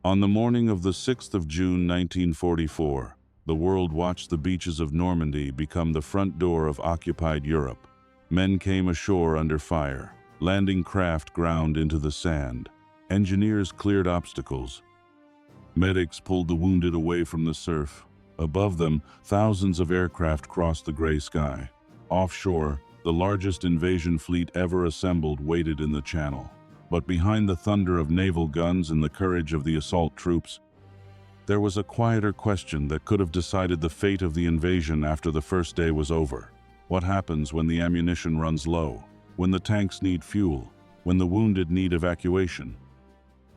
On the morning of the 6th of June 1944, the world watched the beaches of Normandy become the front door of occupied Europe. Men came ashore under fire, landing craft ground into the sand. Engineers cleared obstacles. Medics pulled the wounded away from the surf. Above them, thousands of aircraft crossed the gray sky. Offshore, the largest invasion fleet ever assembled waited in the channel. But behind the thunder of naval guns and the courage of the assault troops, there was a quieter question that could have decided the fate of the invasion after the first day was over. What happens when the ammunition runs low, when the tanks need fuel, when the wounded need evacuation,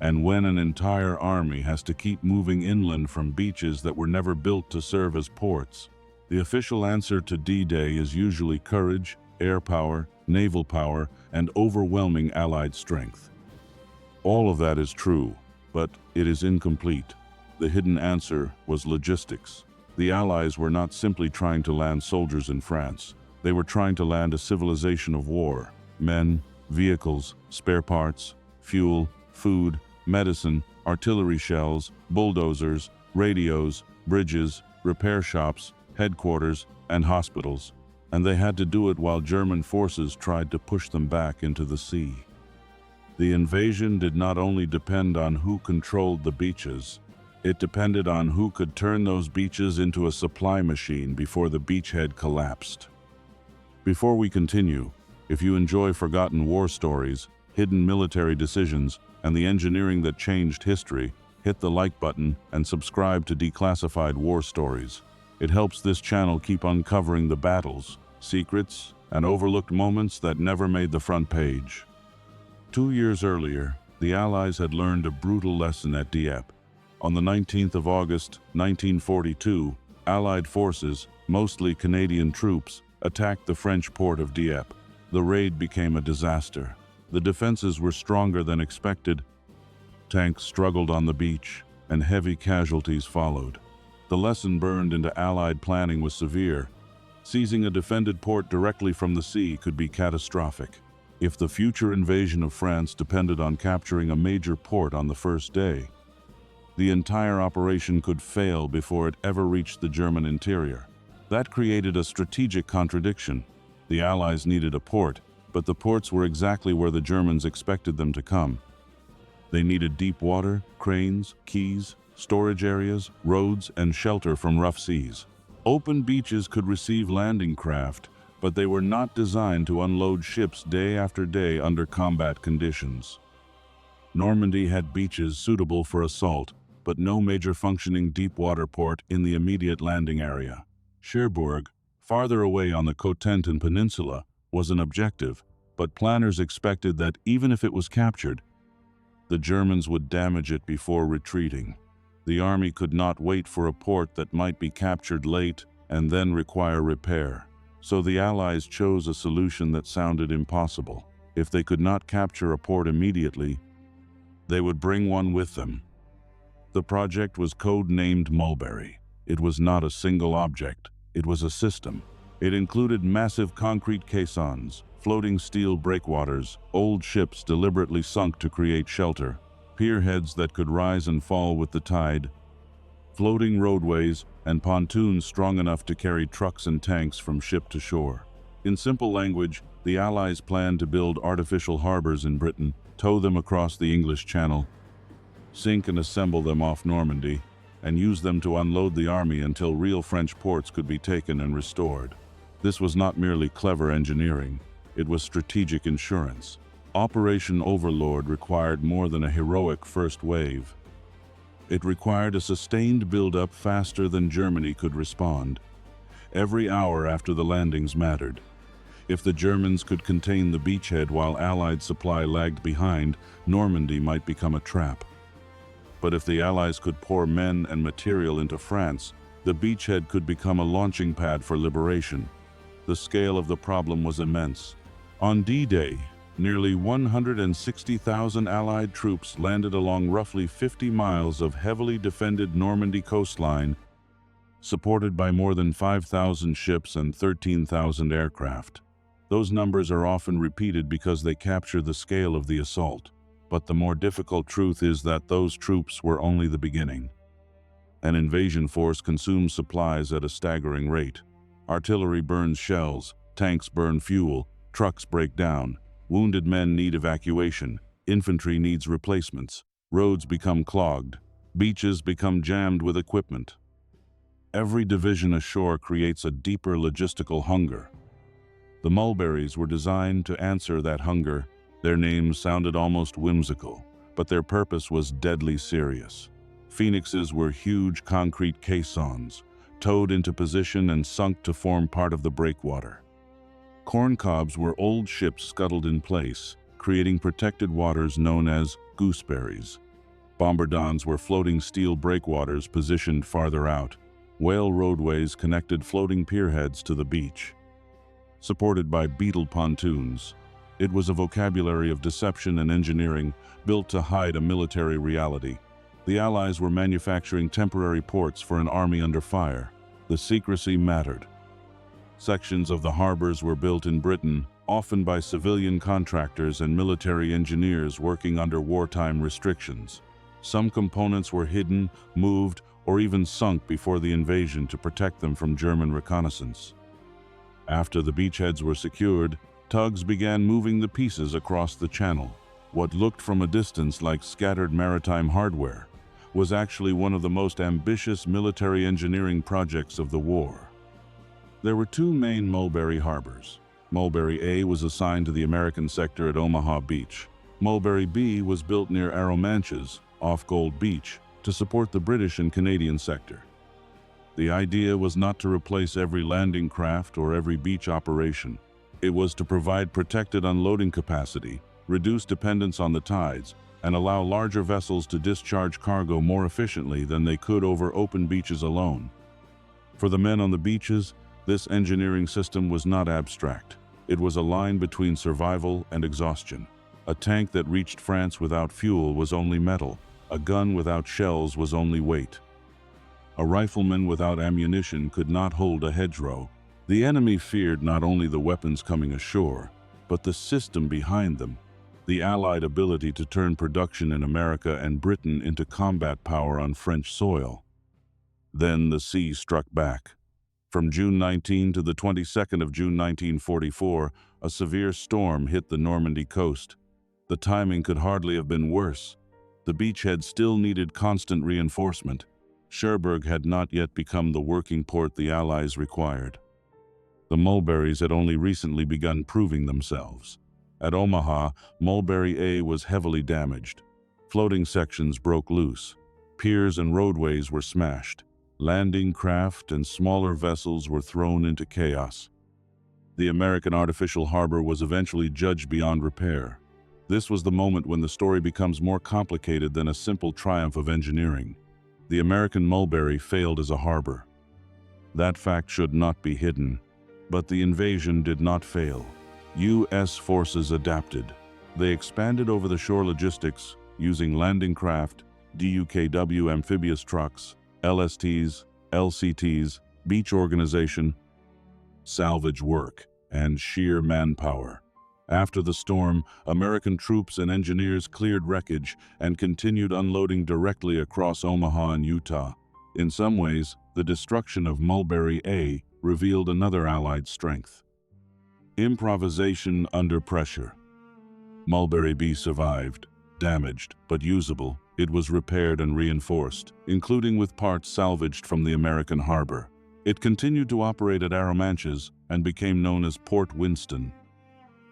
and when an entire army has to keep moving inland from beaches that were never built to serve as ports? The official answer to D-Day is usually courage, air power, naval power, and overwhelming Allied strength. All of that is true, but it is incomplete. The hidden answer was logistics. The Allies were not simply trying to land soldiers in France. They were trying to land a civilization of war. Men, vehicles, spare parts, fuel, food, medicine, artillery shells, bulldozers, radios, bridges, repair shops, headquarters, and hospitals. And they had to do it while German forces tried to push them back into the sea. The invasion did not only depend on who controlled the beaches, it depended on who could turn those beaches into a supply machine before the beachhead collapsed. Before we continue, if you enjoy forgotten war stories, hidden military decisions, and the engineering that changed history, hit the like button and subscribe to Declassified War Stories. It helps this channel keep uncovering the battles, secrets, and overlooked moments that never made the front page. 2 years earlier, the Allies had learned a brutal lesson at Dieppe. On the 19th of August, 1942, Allied forces, mostly Canadian troops, attacked the French port of Dieppe. The raid became a disaster. The defenses were stronger than expected. Tanks struggled on the beach, and heavy casualties followed. The lesson burned into Allied planning was severe. Seizing a defended port directly from the sea could be catastrophic. If the future invasion of France depended on capturing a major port on the first day, the entire operation could fail before it ever reached the German interior. That created a strategic contradiction. The Allies needed a port, but the ports were exactly where the Germans expected them to come. They needed deep water, cranes, quays, storage areas, roads, and shelter from rough seas. Open beaches could receive landing craft, but they were not designed to unload ships day after day under combat conditions. Normandy had beaches suitable for assault, but no major functioning deep water port in the immediate landing area. Cherbourg, farther away on the Cotentin Peninsula, was an objective, but planners expected that even if it was captured, the Germans would damage it before retreating. The army could not wait for a port that might be captured late and then require repair. So the Allies chose a solution that sounded impossible. If they could not capture a port immediately, they would bring one with them. The project was code-named Mulberry. It was not a single object, it was a system. It included massive concrete caissons, floating steel breakwaters, old ships deliberately sunk to create shelter, pierheads that could rise and fall with the tide, floating roadways, and pontoons strong enough to carry trucks and tanks from ship to shore. In simple language, the Allies planned to build artificial harbors in Britain, tow them across the English Channel, sink and assemble them off Normandy, and use them to unload the army until real French ports could be taken and restored. This was not merely clever engineering, it was strategic insurance. Operation Overlord required more than a heroic first wave. It required a sustained build-up faster than Germany could respond. Every hour after the landings mattered. If the Germans could contain the beachhead while Allied supply lagged behind, Normandy might become a trap. But if the Allies could pour men and material into France, the beachhead could become a launching pad for liberation. The scale of the problem was immense. On D-Day, nearly 160,000 Allied troops landed along roughly 50 miles of heavily defended Normandy coastline, supported by more than 5,000 ships and 13,000 aircraft. Those numbers are often repeated because they capture the scale of the assault. But the more difficult truth is that those troops were only the beginning. An invasion force consumes supplies at a staggering rate. Artillery burns shells, tanks burn fuel, trucks break down, wounded men need evacuation, infantry needs replacements, roads become clogged, beaches become jammed with equipment. Every division ashore creates a deeper logistical hunger. The Mulberries were designed to answer that hunger. Their names sounded almost whimsical, but their purpose was deadly serious. Phoenixes were huge concrete caissons, towed into position and sunk to form part of the breakwater. Corncobs were old ships scuttled in place, creating protected waters known as gooseberries. Bombardons were floating steel breakwaters positioned farther out. Whale roadways connected floating pierheads to the beach. Supported by beetle pontoons, it was a vocabulary of deception and engineering built to hide a military reality. The Allies were manufacturing temporary ports for an army under fire. The secrecy mattered. Sections of the harbors were built in Britain, often by civilian contractors and military engineers working under wartime restrictions. Some components were hidden, moved, or even sunk before the invasion to protect them from German reconnaissance. After the beachheads were secured, tugs began moving the pieces across the channel. What looked from a distance like scattered maritime hardware was actually one of the most ambitious military engineering projects of the war. There were two main Mulberry Harbors. Mulberry A was assigned to the American sector at Omaha Beach. Mulberry B was built near Arromanches, off Gold Beach, to support the British and Canadian sector. The idea was not to replace every landing craft or every beach operation. It was to provide protected unloading capacity, reduce dependence on the tides, and allow larger vessels to discharge cargo more efficiently than they could over open beaches alone. For the men on the beaches, this engineering system was not abstract. It was a line between survival and exhaustion. A tank that reached France without fuel was only metal. A gun without shells was only weight. A rifleman without ammunition could not hold a hedgerow. The enemy feared not only the weapons coming ashore, but the system behind them, the Allied ability to turn production in America and Britain into combat power on French soil. Then the sea struck back. From June 19 to the 22nd of June 1944, a severe storm hit the Normandy coast. The timing could hardly have been worse. The beachhead still needed constant reinforcement. Cherbourg had not yet become the working port the Allies required. The Mulberries had only recently begun proving themselves. At Omaha, Mulberry A was heavily damaged. Floating sections broke loose. Piers and roadways were smashed. Landing craft and smaller vessels were thrown into chaos. The American artificial harbor was eventually judged beyond repair. This was the moment when the story becomes more complicated than a simple triumph of engineering. The American Mulberry failed as a harbor. That fact should not be hidden. But the invasion did not fail. U.S. forces adapted. They expanded over-the-shore logistics using landing craft, DUKW amphibious trucks, LSTs, LCTs, beach organization, salvage work, and sheer manpower. After the storm, American troops and engineers cleared wreckage and continued unloading directly across Omaha and Utah. In some ways, the destruction of Mulberry A revealed another Allied strength: improvisation under pressure. Mulberry B survived, damaged but usable. It was repaired and reinforced, including with parts salvaged from the American harbor. It continued to operate at Arromanches and became known as Port Winston.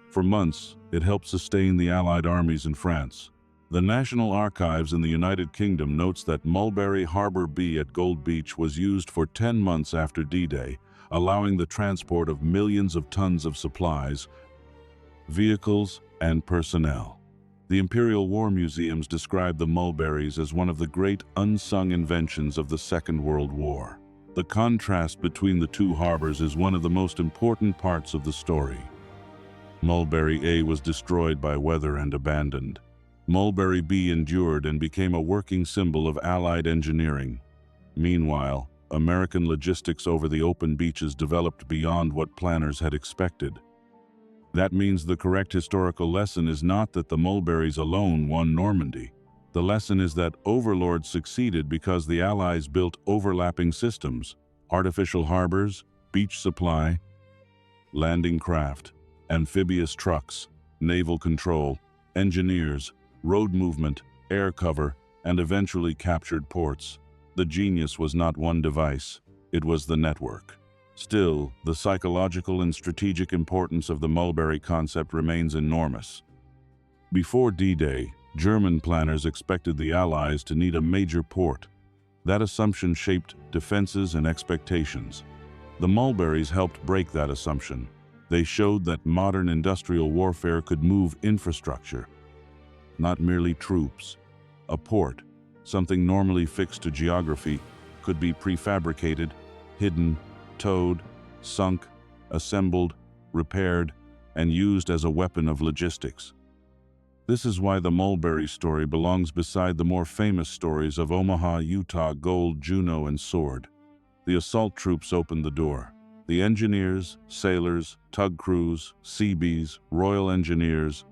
For months, it helped sustain the Allied armies in France. The National Archives in the United Kingdom notes that Mulberry Harbor B at Gold Beach was used for 10 months after D-Day, allowing the transport of millions of tons of supplies, vehicles, and personnel. The Imperial War Museums describe the Mulberries as one of the great unsung inventions of the Second World War. The contrast between the two harbors is one of the most important parts of the story. Mulberry A was destroyed by weather and abandoned. Mulberry B endured and became a working symbol of Allied engineering. Meanwhile, American logistics over the open beaches developed beyond what planners had expected. That means the correct historical lesson is not that the Mulberries alone won Normandy. The lesson is that Overlord succeeded because the Allies built overlapping systems: artificial harbors, beach supply, landing craft, amphibious trucks, naval control, engineers, road movement, air cover, and eventually captured ports. The genius was not one device, it was the network. Still, the psychological and strategic importance of the Mulberry concept remains enormous. Before D-Day, German planners expected the Allies to need a major port. That assumption shaped defenses and expectations. The Mulberries helped break that assumption. They showed that modern industrial warfare could move infrastructure, not merely troops. A port, something normally fixed to geography, could be prefabricated, hidden, towed, sunk, assembled, repaired, and used as a weapon of logistics. This is why the Mulberry story belongs beside the more famous stories of Omaha, Utah, Gold, Juno, and Sword. The assault troops opened the door. The engineers, sailors, tug crews, Seabees, Royal Engineers,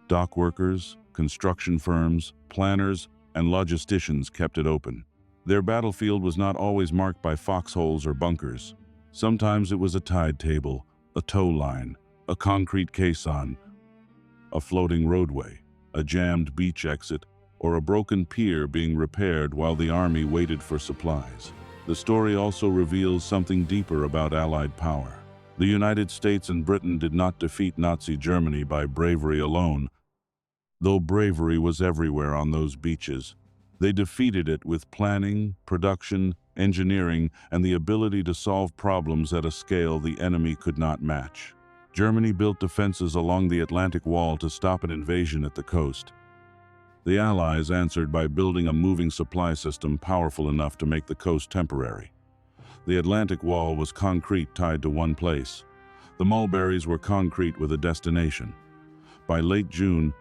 dock workers, construction firms, planners, and logisticians kept it open. Their battlefield was not always marked by foxholes or bunkers. Sometimes it was a tide table, a tow line, a concrete caisson, a floating roadway, a jammed beach exit, or a broken pier being repaired while the army waited for supplies. The story also reveals something deeper about Allied power. The United States and Britain did not defeat Nazi Germany by bravery alone, though bravery was everywhere on those beaches. They defeated it with planning, production, engineering, and the ability to solve problems at a scale the enemy could not match. Germany built defenses along the Atlantic Wall to stop an invasion at the coast. The Allies answered by building a moving supply system powerful enough to make the coast temporary. The Atlantic Wall was concrete tied to one place. The Mulberries were concrete with a destination. By late June,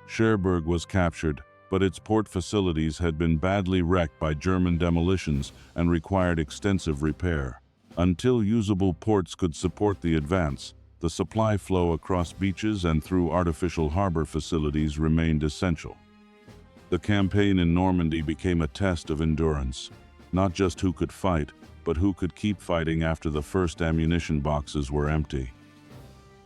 Cherbourg was captured, but its port facilities had been badly wrecked by German demolitions and required extensive repair. Until usable ports could support the advance, the supply flow across beaches and through artificial harbor facilities remained essential. The campaign in Normandy became a test of endurance, not just who could fight, but who could keep fighting after the first ammunition boxes were empty.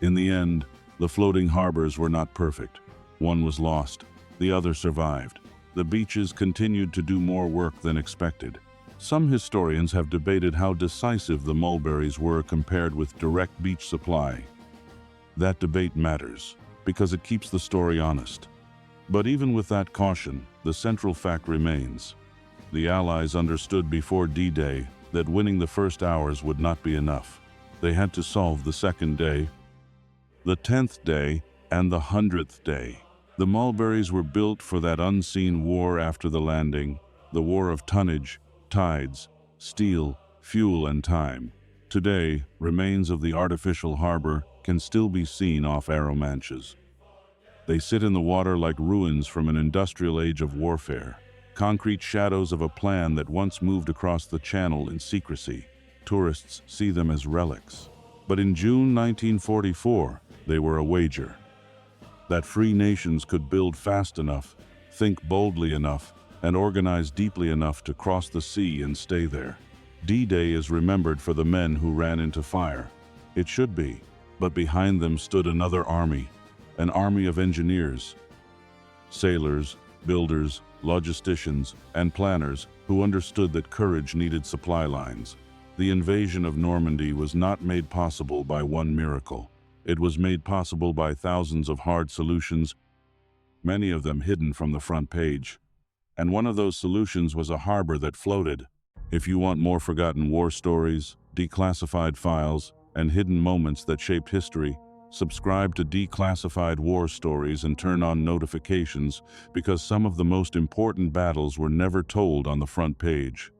In the end, the floating harbors were not perfect. One was lost, the other survived. The beaches continued to do more work than expected. Some historians have debated how decisive the Mulberries were compared with direct beach supply. That debate matters, because it keeps the story honest. But even with that caution, the central fact remains. The Allies understood before D-Day that winning the first hours would not be enough. They had to solve the second day, the 10th day, and the 100th day. The Mulberries were built for that unseen war after the landing, the war of tonnage, tides, steel, fuel, and time. Today, remains of the artificial harbor can still be seen off Arromanches. They sit in the water like ruins from an industrial age of warfare, concrete shadows of a plan that once moved across the channel in secrecy. Tourists see them as relics. But in June 1944, they were a wager. That free nations could build fast enough, think boldly enough, and organize deeply enough to cross the sea and stay there. D-Day is remembered for the men who ran into fire. It should be, but behind them stood another army, an army of engineers, sailors, builders, logisticians, and planners who understood that courage needed supply lines. The invasion of Normandy was not made possible by one miracle. It was made possible by thousands of hard solutions, many of them hidden from the front page. And one of those solutions was a harbor that floated. If you want more forgotten war stories, declassified files, and hidden moments that shaped history, subscribe to Declassified War Stories and turn on notifications, because some of the most important battles were never told on the front page.